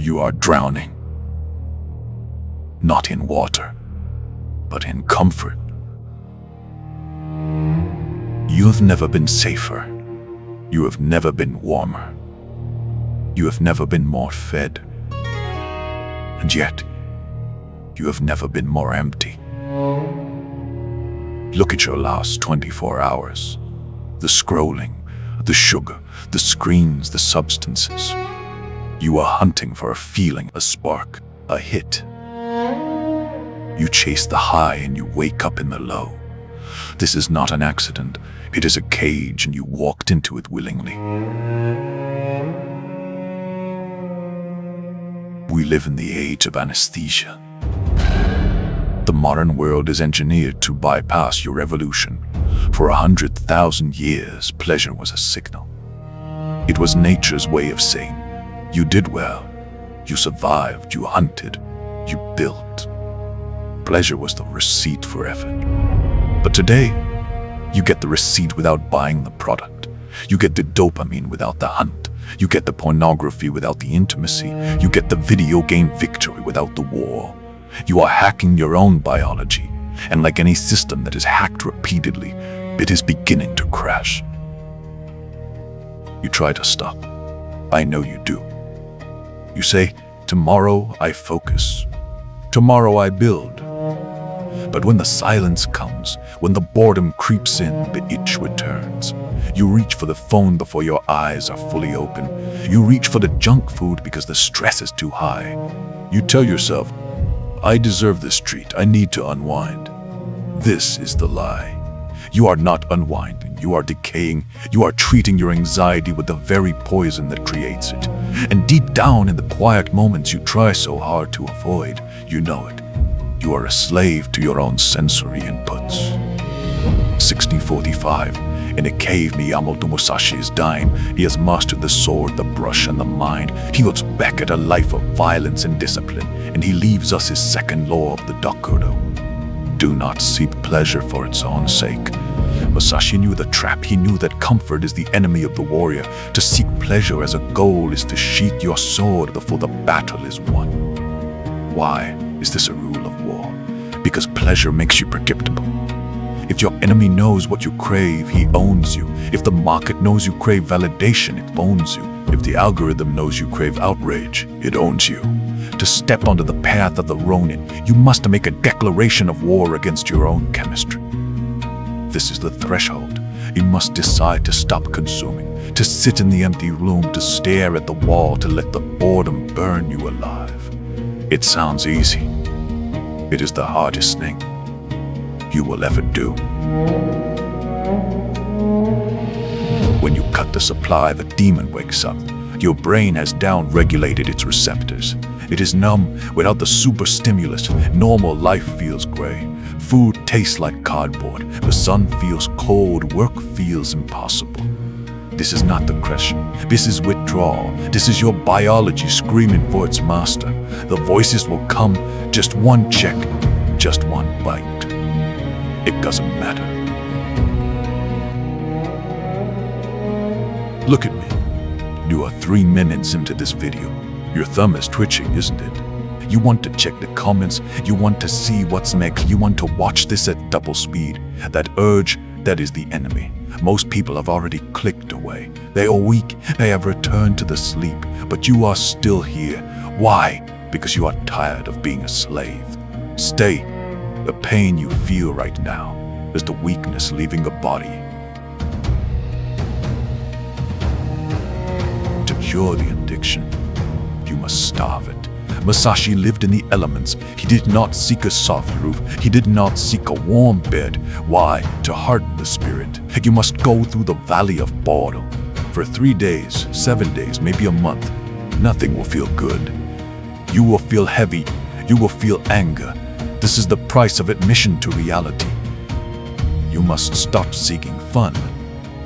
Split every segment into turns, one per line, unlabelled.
You are drowning. Not in water, but in comfort. You have never been safer. You have never been warmer. You have never been more fed. And yet, you have never been more empty. Look at your last 24 hours. The scrolling, the sugar, the screens, the substances. You are hunting for a feeling, a spark, a hit. You chase the high and you wake up in the low. This is not an accident. It is a cage and you walked into it willingly. We live in the age of anesthesia. The modern world is engineered to bypass your evolution. For 100,000 years, pleasure was a signal. It was nature's way of saying, you did well, you survived, you hunted, you built. Pleasure was the receipt for effort. But today, you get the receipt without buying the product. You get the dopamine without the hunt. You get the pornography without the intimacy. You get the video game victory without the war. You are hacking your own biology, and like any system that is hacked repeatedly, it is beginning to crash. You try to stop. I know you do. You say, tomorrow I focus. Tomorrow I build. But when the silence comes, when the boredom creeps in, the itch returns. You reach for the phone before your eyes are fully open. You reach for the junk food because the stress is too high. You tell yourself, I deserve this treat, I need to unwind. This is the lie. You are not unwinding, you are decaying. You are treating your anxiety with the very poison that creates it. And deep down in the quiet moments you try so hard to avoid, you know it. You are a slave to your own sensory inputs. 1645, in a cave, Miyamoto Musashi is dying. He has mastered the sword, the brush, and the mind. He looks back at a life of violence and discipline, and he leaves us his second law of the Dokkōdō. Do not seek pleasure for its own sake. Musashi knew the trap. He knew that comfort is the enemy of the warrior. To seek pleasure as a goal is to sheath your sword before the battle is won. Why is this a rule of war? Because pleasure makes you predictable. If your enemy knows what you crave, he owns you. If the market knows you crave validation, it owns you. If the algorithm knows you crave outrage, it owns you. To step onto the path of the Ronin, you must make a declaration of war against your own chemistry. This is the threshold. You must decide to stop consuming, to sit in the empty room, to stare at the wall, to let the boredom burn you alive. It sounds easy. It is the hardest thing you will ever do. When you cut the supply, the demon wakes up. Your brain has down-regulated its receptors. It is numb without the super stimulus. Normal life feels gray. Food tastes like cardboard. The sun feels cold. Work feels impossible. This is not depression. This is withdrawal. This is your biology screaming for its master. The voices will come. Just one check. Just one bite. It doesn't matter. Look at me. You are 3 minutes into this video. Your thumb is twitching, isn't it? You want to check the comments. You want to see what's next. You want to watch this at double speed. That urge, that is the enemy. Most people have already clicked away. They are weak. They have returned to the sleep. But you are still here. Why? Because you are tired of being a slave. Stay. The pain you feel right now is the weakness leaving the body. To cure the addiction, you must starve it. Musashi lived in the elements. He did not seek a soft roof. He did not seek a warm bed. Why? To harden the spirit. You must go through the valley of boredom. For 3 days, 7 days, maybe a month, nothing will feel good. You will feel heavy. You will feel anger. This is the price of admission to reality. You must stop seeking fun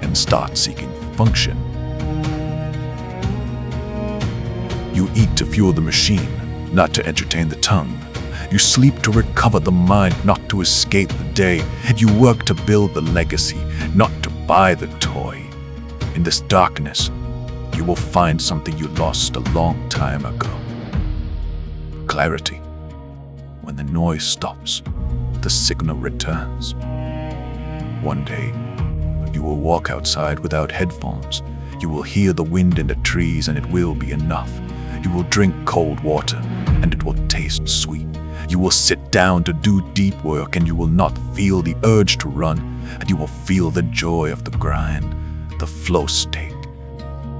and start seeking function. You eat to fuel the machine, not to entertain the tongue. You sleep to recover the mind, not to escape the day. And you work to build the legacy, not to buy the toy. In this darkness, you will find something you lost a long time ago. clarity. When the noise stops, the signal returns. One day, you will walk outside without headphones. You will hear the wind in the trees and it will be enough. You will drink cold water and it will taste sweet. You will sit down to do deep work and you will not feel the urge to run, and you will feel the joy of the grind, the flow state.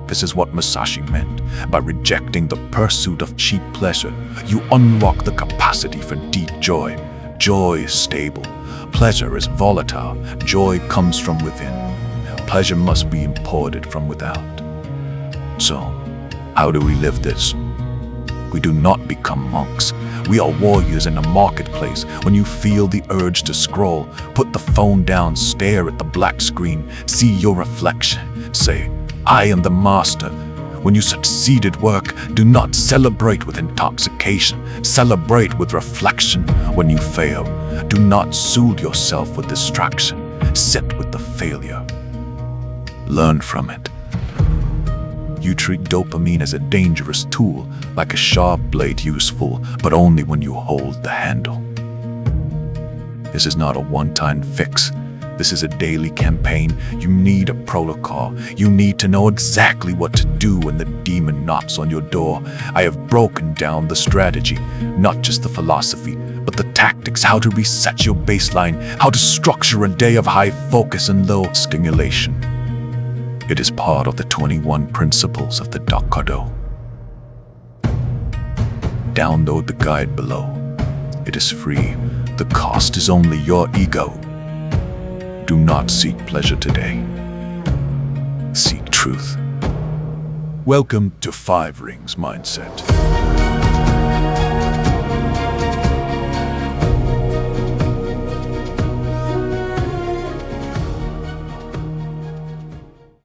This is what Musashi meant by rejecting the pursuit of cheap pleasure. You unlock the capacity for deep joy. Joy is stable. Pleasure is volatile. Joy comes from within. Pleasure must be imported from without. So, how do we live this? We do not become monks. We are warriors in a marketplace. When you feel the urge to scroll, put the phone down, stare at the black screen, see your reflection, say, I am the master. When you succeed at work, do not celebrate with intoxication. Celebrate with reflection. When you fail, do not soothe yourself with distraction. Sit with the failure. Learn from it. You treat dopamine as a dangerous tool, like a sharp blade useful, but only when you hold the handle. This is not a one-time fix. This is a daily campaign. You need a protocol. You need to know exactly what to do when the demon knocks on your door. I have broken down the strategy, not just the philosophy, but the tactics, how to reset your baseline, how to structure a day of high focus and low stimulation. It is part of the 21 principles of the Dokkodo. Download the guide below. It is free. The cost is only your ego. Do not seek pleasure today. Seek truth. Welcome to 5 Rings Mindset.